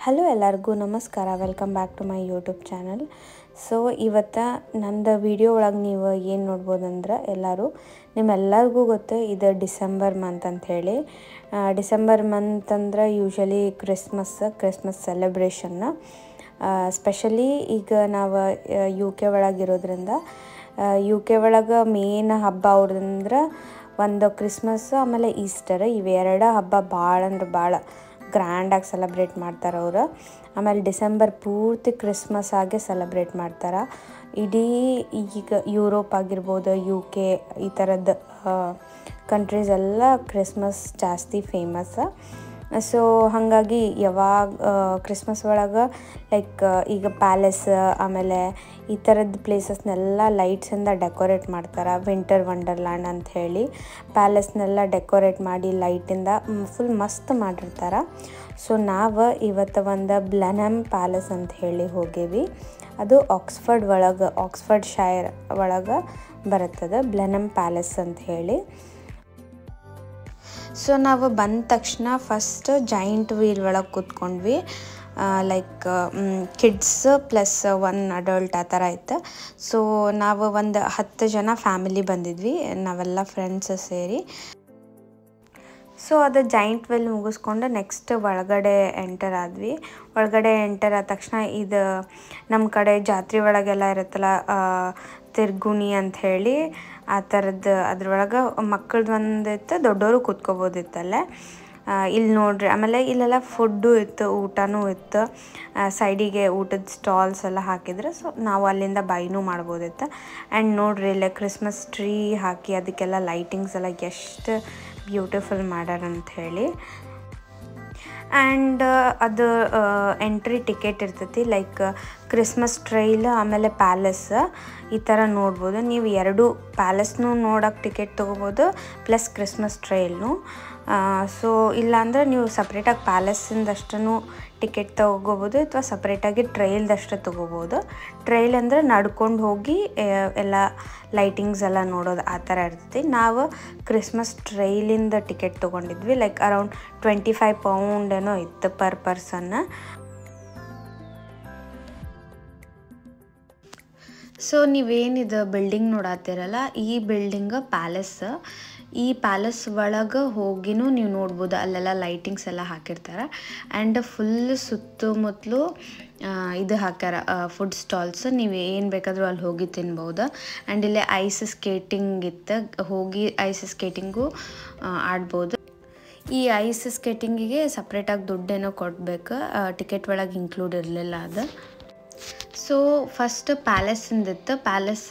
Hello ಎಲ್ಲರಿಗೂ ನಮಸ್ಕಾರ. Welcome back to my YouTube channel. So ಇವತ್ತು ನಂದು ವಿಡಿಯೋ ಒಳಗೆ ನೀವು ಏನು ನೋಡ್ಬೋದಂದ್ರೆ ನಿಮ್ಮೆಲ್ಲರಿಗೂ ಗೊತ್ತು ಇದು ಡಿಸೆಂಬರ್ ಮಂತ್ ಅಂಥೇಳಿ. ಡಿಸೆಂಬರ್ ಮಂತ್ ಅಂದ್ರೆ ಯೂಶ್ವಲಿ ಕ್ರಿಸ್ಮಸ್ ಸೆಲೆಬ್ರೇಷನ್ನ. ಸ್ಪೆಷಲಿ ಈಗ ನಾವು UK ಒಳಗಿರೋದ್ರಿಂದ UK ಒಳಗೆ ಮೇನ್ ಹಬ್ಬ ಅವ್ರದಂದ್ರೆ ಒಂದು ಕ್ರಿಸ್ಮಸ್ ಆಮೇಲೆ ಈಸ್ಟರ್. ಇವೆರಡು ಹಬ್ಬ ಭಾಳ ಅಂದ್ರೆ ಭಾಳ ಗ್ರ್ಯಾಂಡಾಗಿ ಸೆಲೆಬ್ರೇಟ್ ಮಾಡ್ತಾರೆ ಅವರು. ಆಮೇಲೆ ಡಿಸೆಂಬರ್ ಪೂರ್ತಿ ಕ್ರಿಸ್ಮಸ್ ಆಗಿ ಸೆಲೆಬ್ರೇಟ್ ಮಾಡ್ತಾರೆ. ಇಡೀ ಈಗ ಯುರೋಪ್ ಆಗಿರ್ಬೋದು, UK ಈ ಥರದ್ದು ಕಂಟ್ರೀಸ್ ಎಲ್ಲ ಕ್ರಿಸ್ಮಸ್ ಜಾಸ್ತಿ ಫೇಮಸ್. ಸೊ ಹಾಗಾಗಿ ಯಾವಾಗ ಕ್ರಿಸ್ಮಸ್ ಒಳಗೆ ಲೈಕ್ ಈಗ ಪ್ಯಾಲೇಸ್ ಆಮೇಲೆ ಈ ಥರದ್ದು ಪ್ಲೇಸಸ್ನೆಲ್ಲ ಲೈಟ್ಸಿಂದ ಡೆಕೋರೇಟ್ ಮಾಡ್ತಾರೆ. ವಿಂಟರ್ ವಂಡರ್ಲ್ಯಾಂಡ್ ಅಂಥೇಳಿ ಪ್ಯಾಲೇಸ್ನೆಲ್ಲ ಡೆಕೋರೇಟ್ ಮಾಡಿ ಲೈಟಿಂದ ಫುಲ್ ಮಸ್ತ್ ಮಾಡಿರ್ತಾರೆ. ಸೊ ನಾವು ಇವತ್ತು ಒಂದು ಬ್ಲೆನಮ್ ಪ್ಯಾಲೇಸ್ ಅಂತ ಹೇಳಿ ಹೋಗೇವಿ. ಅದು ಆಕ್ಸ್ಫರ್ಡ್ ಶೈರ್ ಒಳಗೆ ಬರುತ್ತದೆ, ಬ್ಲೆನಮ್ ಪ್ಯಾಲೇಸ್ ಅಂತ ಹೇಳಿ. ಸೊ ನಾವು ಬಂದ ತಕ್ಷಣ ಫಸ್ಟ್ ಜಾಯಿಂಟ್ ವೀಲ್ ಒಳಗೆ ಕೂತ್ಕೊಂಡ್ವಿ. ಲೈಕ್ ಕಿಡ್ಸ್ ಪ್ಲಸ್ 1 ಅಡಲ್ಟ್ ಆ ಥರ ಇತ್ತು. ಸೊ ನಾವು ಒಂದು 10 ಜನ ಫ್ಯಾಮಿಲಿ ಬಂದಿದ್ವಿ, ನಾವೆಲ್ಲ ಫ್ರೆಂಡ್ಸ್ ಸೇರಿ. ಸೊ ಅದು ಜಾಯಿಂಟ್ ವೀಲ್ ಮುಗಿಸ್ಕೊಂಡು ನೆಕ್ಸ್ಟ್ ಒಳಗಡೆ ಎಂಟರ್ ಆದ್ವಿ. ಒಳಗಡೆ ಎಂಟರ್ ಆದ ತಕ್ಷಣ ಇದು ನಮ್ಮ ಕಡೆ ಜಾತ್ರೆ ಒಳಗೆಲ್ಲ ಇರುತ್ತಲ್ಲ, ತಿರ್ಗುಣಿ ಅಂಥೇಳಿ ಆ ಥರದ್ದು ಅದ್ರೊಳಗೆ ಮಕ್ಕಳದ್ದು ಒಂದಿತ್ತು, ದೊಡ್ಡವರು ಕೂತ್ಕೋಬೋದಿತ್ತಲ್ಲೇ. ಇಲ್ಲಿ ನೋಡ್ರಿ, ಆಮೇಲೆ ಇಲ್ಲೆಲ್ಲ ಫುಡ್ಡು ಇತ್ತು, ಊಟನೂ ಇತ್ತು. ಸೈಡಿಗೆ ಊಟದ ಸ್ಟಾಲ್ಸ್ ಎಲ್ಲ ಹಾಕಿದ್ರು. ಸೊ ನಾವು ಅಲ್ಲಿಂದ ಬೈನೂ ಮಾಡ್ಬೋದಿತ್ತು. ಆ್ಯಂಡ್ ನೋಡ್ರಿ ಇಲ್ಲೇ ಕ್ರಿಸ್ಮಸ್ ಟ್ರೀ ಹಾಕಿ ಅದಕ್ಕೆಲ್ಲ ಲೈಟಿಂಗ್ಸ್ ಎಲ್ಲ ಎಷ್ಟು ಬ್ಯೂಟಿಫುಲ್ ಮಾಡ್ಯಾರ ಅಂಥೇಳಿ. ಆ್ಯಂಡ್ ಅದು ಎಂಟ್ರಿ ಟಿಕೆಟ್ ಇರ್ತೈತಿ. ಲೈಕ್ ಕ್ರಿಸ್ಮಸ್ ಟ್ರೈಲ್ ಆಮೇಲೆ ಪ್ಯಾಲೇಸ್ ಈ ಥರ ನೋಡ್ಬೋದು. ನೀವು ಎರಡು ಪ್ಯಾಲೇಸ್ನೂ ನೋಡೋಕೆ ಟಿಕೆಟ್ ತೊಗೋಬೋದು, ಪ್ಲಸ್ ಕ್ರಿಸ್ಮಸ್ ಟ್ರೈಲ್ನು. ಸೊ ಇಲ್ಲಾಂದರೆ ನೀವು ಸಪ್ರೇಟಾಗಿ ಪ್ಯಾಲೇಸಿಂದಷ್ಟು ಟಿಕೆಟ್ ತೊಗೋಬೋದು, ಅಥವಾ ಸಪ್ರೇಟಾಗಿ ಟ್ರೈಲ್ದಷ್ಟು ತೊಗೋಬೋದು. ಟ್ರೈಲ್ ಅಂದರೆ ನಡ್ಕೊಂಡು ಹೋಗಿ ಎಲ್ಲ ಲೈಟಿಂಗ್ಸ್ ಎಲ್ಲ ನೋಡೋದು ಆ ಥರ ಇರ್ತೈತಿ. ನಾವು ಕ್ರಿಸ್ಮಸ್ ಟ್ರೈಲಿಂದ ಟಿಕೆಟ್ ತೊಗೊಂಡಿದ್ವಿ. ಲೈಕ್ ಅರೌಂಡ್ 25 ಪೌಂಡ್ ಏನೋ ಇತ್ತು ಪರ್ ಪರ್ಸನ್ನ. ಸೊ ನೀವೇನಿದು ಬಿಲ್ಡಿಂಗ್ ನೋಡತ್ತೀರಲ್ಲ, ಈ ಬಿಲ್ಡಿಂಗ್ ಪ್ಯಾಲೇಸ್. ಈ ಪ್ಯಾಲೇಸ್ ಒಳಗೆ ಹೋಗಿನೂ ನೀವು ನೋಡ್ಬೋದು, ಅಲ್ಲೆಲ್ಲ ಲೈಟಿಂಗ್ಸ್ ಎಲ್ಲ ಹಾಕಿರ್ತಾರೆ. ಆ್ಯಂಡ್ ಫುಲ್ ಸುತ್ತಮುತ್ತಲು ಇದು ಹಾಕ್ಯಾರ ಫುಡ್ ಸ್ಟಾಲ್ಸ್. ನೀವು ಏನು ಬೇಕಾದರೂ ಅಲ್ಲಿ ಹೋಗಿ ತಿನ್ಬೋದು. ಆ್ಯಂಡ್ ಇಲ್ಲೇ ಐಸ್ ಸ್ಕೇಟಿಂಗ್ ಇತ್ತು, ಹೋಗಿ ಐಸ್ ಸ್ಕೇಟಿಂಗು ಆಡ್ಬೋದು. ಈ ಐಸ್ ಸ್ಕೇಟಿಂಗಿಗೆ ಸಪ್ರೇಟಾಗಿ ದುಡ್ಡೇನೋ ಕೊಡಬೇಕು, ಟಿಕೆಟ್ ಒಳಗೆ ಇನ್ಕ್ಲೂಡ್ ಇರಲಿಲ್ಲ ಅದು. ಸೊ ಫಸ್ಟ್ ಪ್ಯಾಲೇಸಿಂದಿತ್ತು, ಪ್ಯಾಲೇಸ್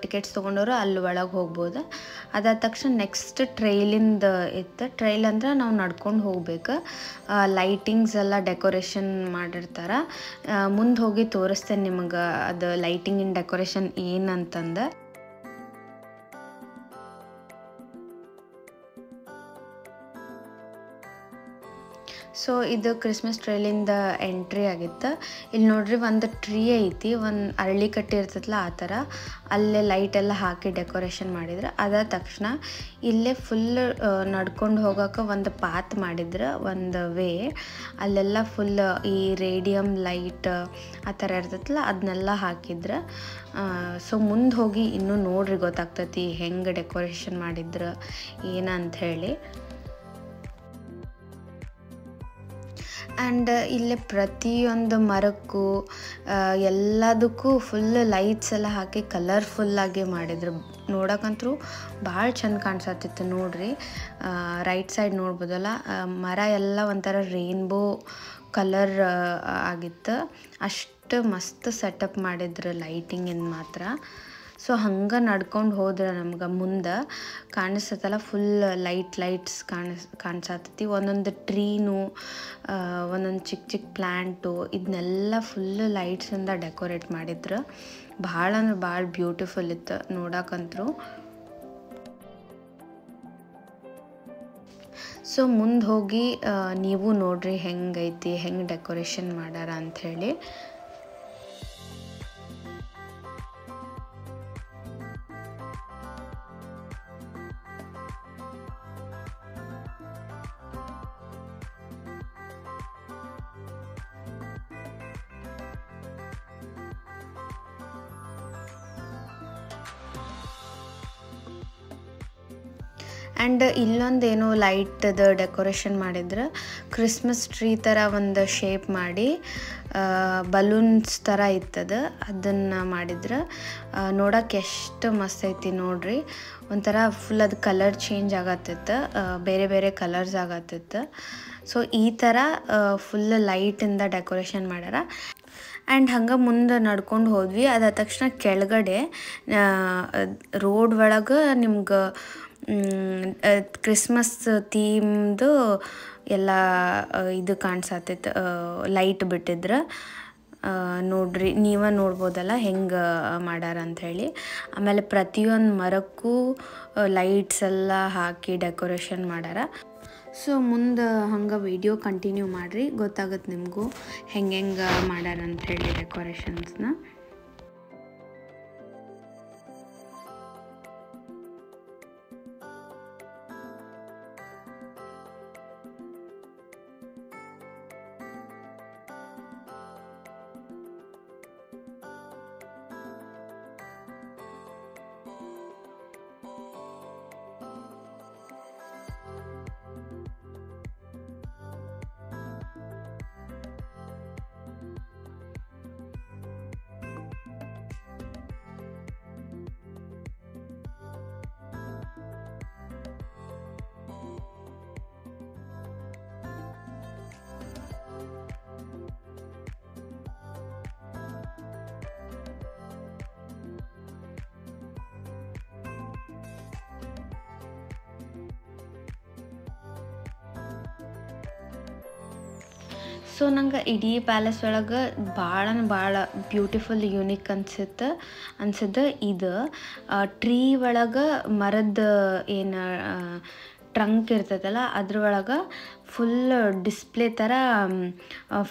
ಟಿಕೆಟ್ಸ್ ತೊಗೊಂಡವರು ಅಲ್ಲಿ ಒಳಗೆ ಹೋಗ್ಬೋದು. ಅದಾದ ತಕ್ಷಣ ನೆಕ್ಸ್ಟ್ ಟ್ರೈಲಿಂದ ಇತ್ತು. ಟ್ರೈಲ್ ಅಂದ್ರೆ ನಾವು ನಡ್ಕೊಂಡು ಹೋಗ್ಬೇಕು. ಲೈಟಿಂಗ್ಸ್ ಎಲ್ಲ ಡೆಕೋರೇಷನ್ ಮಾಡಿರ್ತಾರೆ. ಮುಂದೆ ಹೋಗಿ ತೋರಿಸ್ತೇನೆ ನಿಮಗೆ ಅದು ಲೈಟಿಂಗಿನ ಡೆಕೋರೇಷನ್ ಏನಂತಂದು. ಸೊ ಇದು ಕ್ರಿಸ್ಮಸ್ ಟ್ರೈಲಿಂದ ಎಂಟ್ರಿ ಆಗಿತ್ತು. ಇಲ್ಲಿ ನೋಡ್ರಿ ಒಂದು ಟ್ರೀ ಐತಿ, ಒಂದು ಅರಳಿ ಕಟ್ಟಿ ಇರ್ತೈತಲ್ಲ ಆ ಥರ, ಅಲ್ಲೇ ಲೈಟೆಲ್ಲ ಹಾಕಿ ಡೆಕೋರೇಷನ್ ಮಾಡಿದ್ರು. ಅದಾದ ತಕ್ಷಣ ಇಲ್ಲೇ ಫುಲ್ ನಡ್ಕೊಂಡು ಹೋಗೋಕೆ ಒಂದು ಪಾತ್ ಮಾಡಿದ್ರು, ಒಂದು ವೇ. ಅಲ್ಲೆಲ್ಲ ಫುಲ್ ಈ ರೇಡಿಯಮ್ ಲೈಟ್ ಆ ಥರ ಇರ್ತೈತಲ್ಲ ಅದನ್ನೆಲ್ಲ ಹಾಕಿದ್ರು. ಸೊ ಮುಂದೆ ಹೋಗಿ ಇನ್ನೂ ನೋಡ್ರಿ ಗೊತ್ತಾಗ್ತೈತಿ ಹೆಂಗೆ ಡೆಕೋರೇಷನ್ ಮಾಡಿದ್ರು ಏನಂತ ಹೇಳಿ. ಆ್ಯಂಡ್ ಇಲ್ಲೇ ಪ್ರತಿಯೊಂದು ಮರಕ್ಕೂ ಎಲ್ಲದಕ್ಕೂ ಫುಲ್ ಲೈಟ್ಸ್ ಎಲ್ಲ ಹಾಕಿ ಕಲರ್ಫುಲ್ಲಾಗಿ ಮಾಡಿದ್ರು. ನೋಡೋಕ್ಕಂತೂ ಭಾಳ ಚಂದ ಕಾಣಿಸತ್ತಿತ್ತು ನೋಡ್ರಿ. ರೈಟ್ ಸೈಡ್ ನೋಡ್ಬೋದಲ್ಲ, ಮರ ಎಲ್ಲ ಒಂಥರ ರೇನ್ಬೋ ಕಲರ್ ಆಗಿತ್ತು. ಅಷ್ಟು ಮಸ್ತ್ ಸೆಟಪ್ ಮಾಡಿದ್ರು ಲೈಟಿಂಗಿಂದ ಮಾತ್ರ. ಸೊ ಹಂಗೆ ನಡ್ಕೊಂಡು ಹೋದ್ರೆ ನಮ್ಗೆ ಮುಂದೆ ಕಾಣಿಸ್ತೈತಲ್ಲ ಫುಲ್ ಲೈಟ್ಸ್ ಕಾಣಿಸತ್ತೈತಿ. ಒಂದೊಂದು ಟ್ರೀನು, ಒಂದೊಂದು ಚಿಕ್ಕ ಪ್ಲ್ಯಾಂಟು, ಇದನ್ನೆಲ್ಲ ಫುಲ್ ಲೈಟ್ಸಿಂದ ಡೆಕೋರೇಟ್ ಮಾಡಿದ್ರು. ಭಾಳ ಅಂದ್ರೆ ಭಾಳ ಬ್ಯೂಟಿಫುಲ್ ಇತ್ತು ನೋಡೋಕ್ಕಂತೂ. ಸೊ ಮುಂದೆ ಹೋಗಿ ನೀವು ನೋಡ್ರಿ ಹೆಂಗೈತಿ, ಹೆಂಗೆ ಡೆಕೋರೇಷನ್ ಮಾಡ್ಯಾರ ಅಂಥೇಳಿ. ಆ್ಯಂಡ್ ಇಲ್ಲೊಂದೇನೋ ಲೈಟ್ದು ಡೆಕೋರೇಷನ್ ಮಾಡಿದ್ರೆ ಕ್ರಿಸ್ಮಸ್ ಟ್ರೀ ಥರ ಒಂದು ಶೇಪ್ ಮಾಡಿ ಬಲೂನ್ಸ್ ಥರ ಇತ್ತದ ಅದನ್ನು ಮಾಡಿದ್ರೆ ನೋಡೋಕೆ ಎಷ್ಟು ಮಸ್ತ್ ಐತಿ ನೋಡ್ರಿ. ಒಂಥರ ಫುಲ್ ಅದು ಕಲರ್ ಚೇಂಜ್ ಆಗತ್ತಿತ್ತು, ಬೇರೆ ಬೇರೆ ಕಲರ್ಸ್ ಆಗತ್ತಿತ್ತು. ಸೊ ಈ ಥರ ಫುಲ್ ಲೈಟಿಂದ ಡೆಕೋರೇಷನ್ ಮಾಡ್ಯಾರ. ಆ್ಯಂಡ್ ಹಂಗೆ ಮುಂದೆ ನಡ್ಕೊಂಡು ಹೋದ್ವಿ. ಅದಾದ ತಕ್ಷಣ ಕೆಳಗಡೆ ರೋಡ್ ಒಳಗೆ ನಿಮ್ಗೆ ಕ್ರಿಸ್ಮಸ್ ಥೀಮ್ದು ಎಲ್ಲ ಇದು ಕಾಣಿಸತ್ತೈತೆ, ಲೈಟ್ ಬಿಟ್ಟಿದ್ರೆ ನೋಡ್ರಿ, ನೀವೇ ನೋಡ್ಬೋದಲ್ಲ ಹೆಂಗೆ ಮಾಡ್ಯಾರ ಅಂಥೇಳಿ. ಆಮೇಲೆ ಪ್ರತಿಯೊಂದು ಮರಕ್ಕೂ ಲೈಟ್ಸ್ ಎಲ್ಲ ಹಾಕಿ ಡೆಕೋರೇಷನ್ ಮಾಡ್ಯಾರ. ಸೊ ಮುಂದೆ ಹಂಗೆ ವಿಡಿಯೋ ಕಂಟಿನ್ಯೂ ಮಾಡಿರಿ, ಗೊತ್ತಾಗುತ್ತೆ ನಿಮಗೂ ಹೆಂಗೆ ಮಾಡ್ಯಾರ ಅಂಥೇಳಿ ಡೆಕೋರೇಷನ್ಸ್ನ. ಸೊ ನಂಗೆ ಇಡೀ ಪ್ಯಾಲೇಸ್ ಒಳಗೆ ಭಾಳ ಬ್ಯೂಟಿಫುಲ್ ಯುನೀಕ್ ಅನ್ಸಿದ್ದು ಇದು ಟ್ರೀ ಒಳಗೆ ಮರದ ಏನು ಟ್ರಂಕ್ ಇರ್ತೈತಲ್ಲ ಅದ್ರೊಳಗೆ ಫುಲ್ ಡಿಸ್ಪ್ಲೇ ಥರ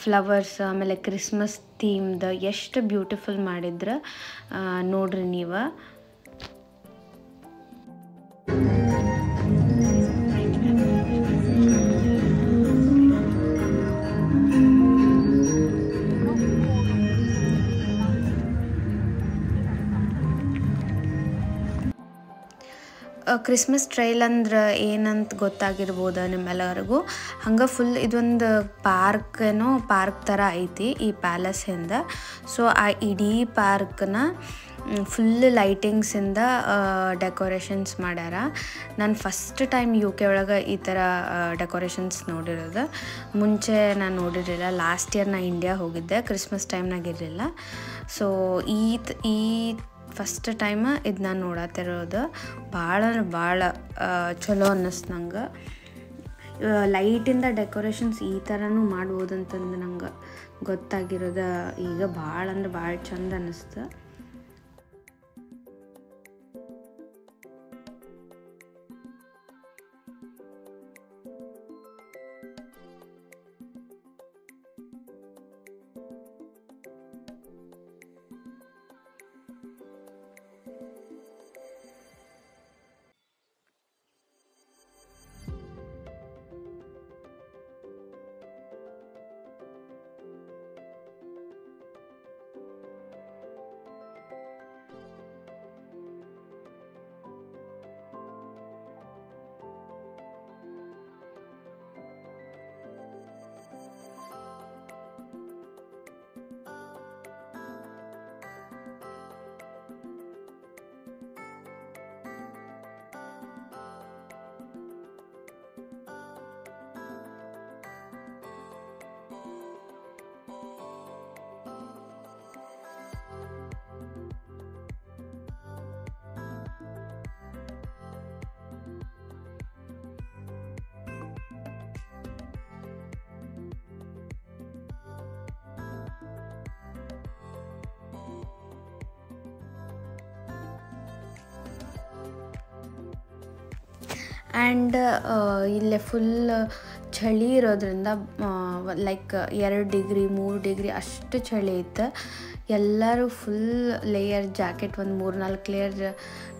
ಫ್ಲವರ್ಸ್ ಆಮೇಲೆ ಕ್ರಿಸ್ಮಸ್ ಥೀಮ್ದು ಎಷ್ಟು ಬ್ಯೂಟಿಫುಲ್ ಮಾಡಿದ್ರೆ ನೋಡ್ರಿ ನೀವು. ಕ್ರಿಸ್ಮಸ್ ಟ್ರೈಲ್ ಅಂದ್ರೆ ಏನಂತ ಗೊತ್ತಾಗಿರ್ಬೋದು ನಿಮ್ಮೆಲ್ಲರಿಗೂ. ಹಂಗೆ ಫುಲ್ ಇದೊಂದು ಪಾರ್ಕ್ ಥರ ಐತಿ ಈ ಪ್ಯಾಲೇಸ್ ಹಿಂದೆ. ಸೊ ಆ ಇಡೀ ಪಾರ್ಕ್ನ ಫುಲ್ ಲೈಟಿಂಗ್ಸಿಂದ ಡೆಕೋರೇಷನ್ಸ್ ಮಾಡ್ಯಾರ. ನಾನು ಫಸ್ಟ್ ಟೈಮ್ UK ಒಳಗೆ ಈ ಥರ ಡೆಕೋರೇಷನ್ಸ್ ನೋಡಿರೋದು. ಮುಂಚೆ ನಾನು ನೋಡಿರಲಿಲ್ಲ. ಲಾಸ್ಟ್ ಇಯರ್ ನಾನು ಇಂಡಿಯಾ ಹೋಗಿದ್ದೆ, ಕ್ರಿಸ್ಮಸ್ ಟೈಮ್ನಾಗ ಇರಲಿಲ್ಲ. ಸೊ ಈ ಫಸ್ಟ್ ಟೈಮ್ ಇದು ನಾನು ನೋಡತ್ತಿರೋದು. ಭಾಳ ಚಲೋ ಅನ್ನಿಸ್ತು ನಂಗೆ. ಲೈಟಿಂದ ಡೆಕೋರೇಷನ್ಸ್ ಈ ಥರನೂ ಮಾಡ್ಬೋದು ಅಂತಂದು ನಂಗೆ ಗೊತ್ತಾಗಿರೋದು ಈಗ. ಭಾಳ ಚಂದ ಅನ್ನಿಸ್ತು. ಆ್ಯಂಡ್ ಇಲ್ಲೇ ಫುಲ್ ಚಳಿ ಇರೋದ್ರಿಂದ ಲೈಕ್ 2 ಡಿಗ್ರಿ 3 ಡಿಗ್ರಿ ಅಷ್ಟು ಚಳಿ ಇತ್ತು. ಎಲ್ಲರೂ ಫುಲ್ ಲೇಯರ್ ಜಾಕೆಟ್, ಒಂದು 3-4 ಲೇಯರ್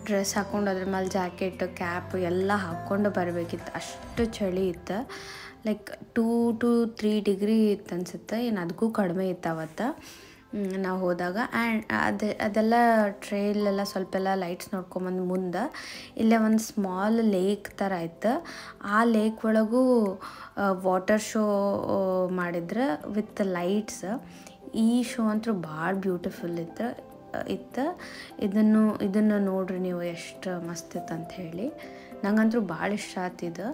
ಡ್ರೆಸ್ ಹಾಕ್ಕೊಂಡು ಅದ್ರ ಮೇಲೆ ಜಾಕೆಟ್ ಕ್ಯಾಪ್ ಎಲ್ಲ ಹಾಕ್ಕೊಂಡು ಬರಬೇಕಿತ್ತು. ಅಷ್ಟು ಚಳಿ ಇತ್ತು. ಲೈಕ್ 2 to 3 ಡಿಗ್ರಿ ಇತ್ತು ಅನ್ಸುತ್ತೆ, ಏನು ಅದಕ್ಕೂ ಕಡಿಮೆ ಇತ್ತು ಅವತ್ತು. ನಾವು ಹೋದಾಗ. ಆ್ಯಂಡ್ ಅದೆಲ್ಲ ಟ್ರೇಲೆಲ್ಲ ಸ್ವಲ್ಪ ಎಲ್ಲ ಲೈಟ್ಸ್ ನೋಡ್ಕೊಂಬಂದು ಮುಂದೆ ಇಲ್ಲೇ ಒಂದು ಸ್ಮಾಲ್ ಲೇಕ್ ಥರ ಇತ್ತು. ಆ ಲೇಕ್ ಒಳಗೂ ವಾಟರ್ ಶೋ ಮಾಡಿದ್ರೆ ವಿತ್ ಲೈಟ್ಸ್. ಈ ಶೋ ಅಂತೂ ಭಾಳ ಬ್ಯೂಟಿಫುಲ್ ಇತ್ತು. ಇದನ್ನು ನೋಡ್ರಿ ನೀವು ಎಷ್ಟು ಮಸ್ತ್ ಇತ್ತು ಅಂತ ಹೇಳಿ. ನಂಗಂತೂ ಭಾಳ ಇಷ್ಟ ಆತಿದ್ದು.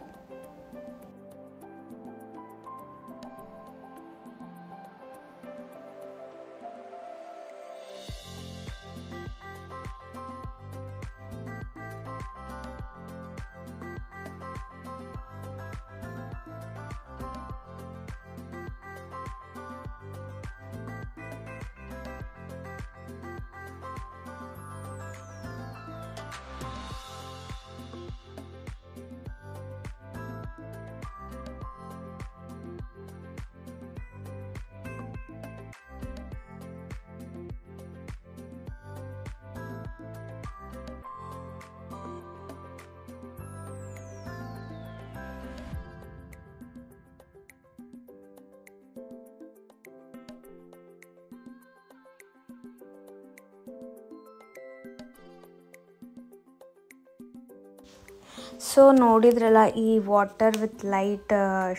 ಸೊ ನೋಡಿದ್ರಲ್ಲ ಈ ವಾಟರ್ ವಿತ್ ಲೈಟ್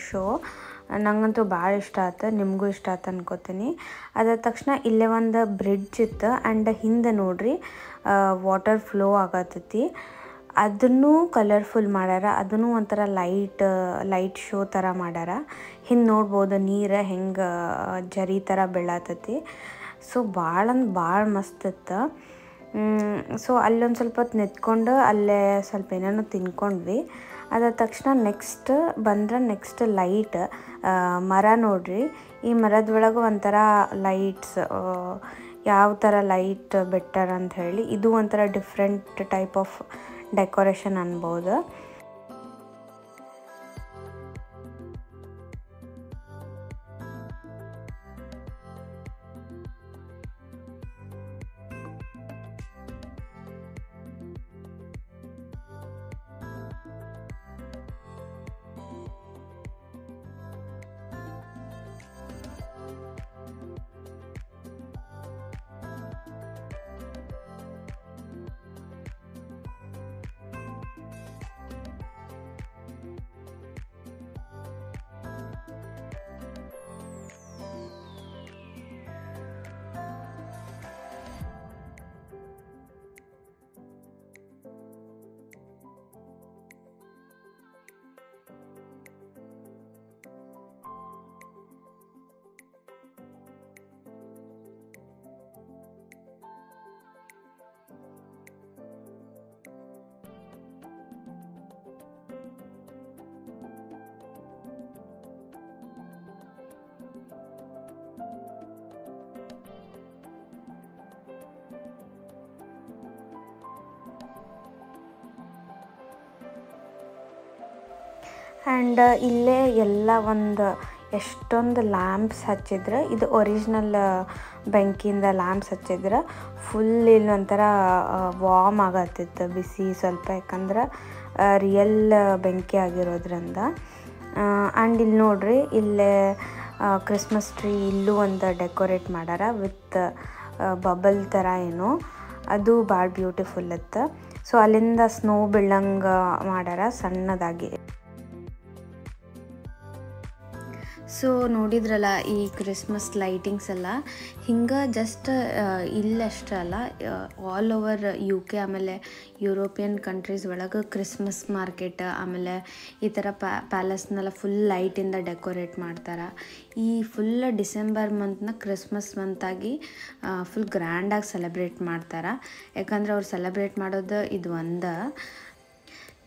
ಶೋ, ನಂಗಂತೂ ಭಾಳ ಇಷ್ಟ ಆಯ್ತು. ನಿಮಗೂ ಇಷ್ಟ ಆಯ್ತು ಅನ್ಕೋತೀನಿ. ಅದಾದ ತಕ್ಷಣ ಇಲ್ಲೇ ಒಂದು ಬ್ರಿಡ್ಜ್ ಇತ್ತು ಆ್ಯಂಡ್ ಹಿಂದೆ ನೋಡ್ರಿ ವಾಟರ್ ಫ್ಲೋ ಆಗತ್ತೈತಿ. ಅದನ್ನು ಕಲರ್ಫುಲ್ ಮಾಡ್ಯಾರ. ಅದನ್ನು ಒಂಥರ ಲೈಟ್ ಶೋ ಥರ ಮಾಡ್ಯಾರ. ಹಿಂದೆ ನೋಡ್ಬೋದು ನೀರು ಹೆಂಗೆ ಜರಿ ಥರ ಬೀಳತ್ತೈತಿ. ಸೊ ಭಾಳ ಮಸ್ತ್ ಇತ್ತು. ಸೊ ಅಲ್ಲೊಂದು ಸ್ವಲ್ಪ ಹೊತ್ತು ನಿಂತ್ಕೊಂಡು ಅಲ್ಲೇ ಸ್ವಲ್ಪ ಏನೇನೋ ತಿನ್ಕೊಂಡ್ವಿ. ಅದಾದ ತಕ್ಷಣ ನೆಕ್ಸ್ಟ್ ಲೈಟ್ ಮರ ನೋಡ್ರಿ. ಈ ಮರದೊಳಗೆ ಒಂಥರ ಲೈಟ್ಸ್, ಯಾವ ಥರ ಲೈಟ್ ಬೆಟರ್ ಅಂತ ಹೇಳಿ ಇದು ಒಂಥರ ಡಿಫ್ರೆಂಟ್ ಟೈಪ್ ಆಫ್ ಡೆಕೋರೇಷನ್ ಅನ್ಬೋದು. ಆ್ಯಂಡ್ ಇಲ್ಲೇ ಎಲ್ಲ ಎಷ್ಟೊಂದು ಲ್ಯಾಂಪ್ಸ್ ಹಚ್ಚಿದ್ರೆ, ಇದು ಒರಿಜಿನಲ್ ಬೆಂಕಿಯಿಂದ ಲ್ಯಾಂಪ್ಸ್ ಹಚ್ಚಿದ್ರೆ ಫುಲ್ ಇಲ್ಲಿ ಒಂಥರ ವಾರ್ಮ್ ಆಗತ್ತಿತ್ತು, ಬಿಸಿ ಸ್ವಲ್ಪ, ಯಾಕಂದ್ರೆ ರಿಯಲ್ ಬೆಂಕಿ ಆಗಿರೋದ್ರಿಂದ. ಆ್ಯಂಡ್ ಇಲ್ಲಿ ನೋಡ್ರಿ, ಇಲ್ಲೇ ಕ್ರಿಸ್ಮಸ್ ಟ್ರೀ ಇಲ್ಲೂ ಒಂದು ಡೆಕೋರೇಟ್ ಮಾಡ್ಯಾರ ವಿತ್ ಬಬಲ್ ಥರ ಏನೋ, ಅದು ಭಾಳ ಬ್ಯೂಟಿಫುಲ್ ಇತ್ತು. ಸೊ ಅಲ್ಲಿಂದ ಸ್ನೋ ಬೀಳಂಗೆ ಮಾಡ್ಯಾರ ಸಣ್ಣದಾಗಿ. ಸೊ ನೋಡಿದ್ರಲ್ಲ ಈ ಕ್ರಿಸ್ಮಸ್ ಲೈಟಿಂಗ್ಸ್ ಎಲ್ಲ ಹಿಂಗೆ ಜಸ್ಟ್ ಇಲ್ಲಷ್ಟೇ ಅಲ್ಲ, ಆಲ್ ಓವರ್ UK ಆಮೇಲೆ ಯುರೋಪಿಯನ್ ಕಂಟ್ರೀಸ್ ಒಳಗೆ ಕ್ರಿಸ್ಮಸ್ ಮಾರ್ಕೆಟ್ ಆಮೇಲೆ ಈ ಥರ ಪ್ಯಾಲೇಸ್ನೆಲ್ಲ ಫುಲ್ ಲೈಟಿಂದ ಡೆಕೋರೇಟ್ ಮಾಡ್ತಾರೆ. ಈ ಫುಲ್ ಡಿಸೆಂಬರ್ ಮಂತ್ನ ಕ್ರಿಸ್ಮಸ್ ಮಂತಾಗಿ ಫುಲ್ ಗ್ರ್ಯಾಂಡಾಗಿ ಸೆಲೆಬ್ರೇಟ್ ಮಾಡ್ತಾರೆ. ಯಾಕಂದ್ರೆ ಅವ್ರು ಸೆಲೆಬ್ರೇಟ್ ಮಾಡೋದು ಇದು ಒಂದು.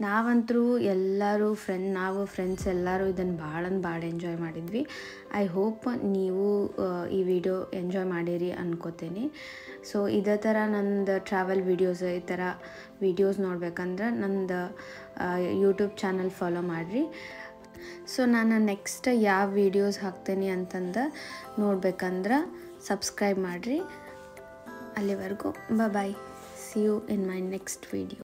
ನಾವಂತರೂ ಎಲ್ಲರೂ ನಾವು ಫ್ರೆಂಡ್ಸ್ ಎಲ್ಲರೂ ಇದನ್ನು ಭಾಳ ಎಂಜಾಯ್ ಮಾಡಿದ್ವಿ. ಐ ಹೋಪ್ ನೀವು ಈ ವಿಡಿಯೋ ಎಂಜಾಯ್ ಮಾಡಿರಿ ಅನ್ಕೋತೀನಿ. ಸೊ ಇದೇ ಥರ ನಂದು ಟ್ರಾವೆಲ್ ವೀಡಿಯೋಸ್, ಈ ಥರ ವೀಡಿಯೋಸ್ ನೋಡ್ಬೇಕಂದ್ರೆ ನಂದು ಯೂಟ್ಯೂಬ್ ಚಾನಲ್ ಫಾಲೋ ಮಾಡಿರಿ. ಸೊ ನಾನು ನೆಕ್ಸ್ಟ್ ಯಾವ ವೀಡಿಯೋಸ್ ಹಾಕ್ತೀನಿ ಅಂತಂದು ನೋಡ್ಬೇಕಂದ್ರೆ ಸಬ್ಸ್ಕ್ರೈಬ್ ಮಾಡಿರಿ. ಅಲ್ಲಿವರೆಗೂ bye. See you in my next video.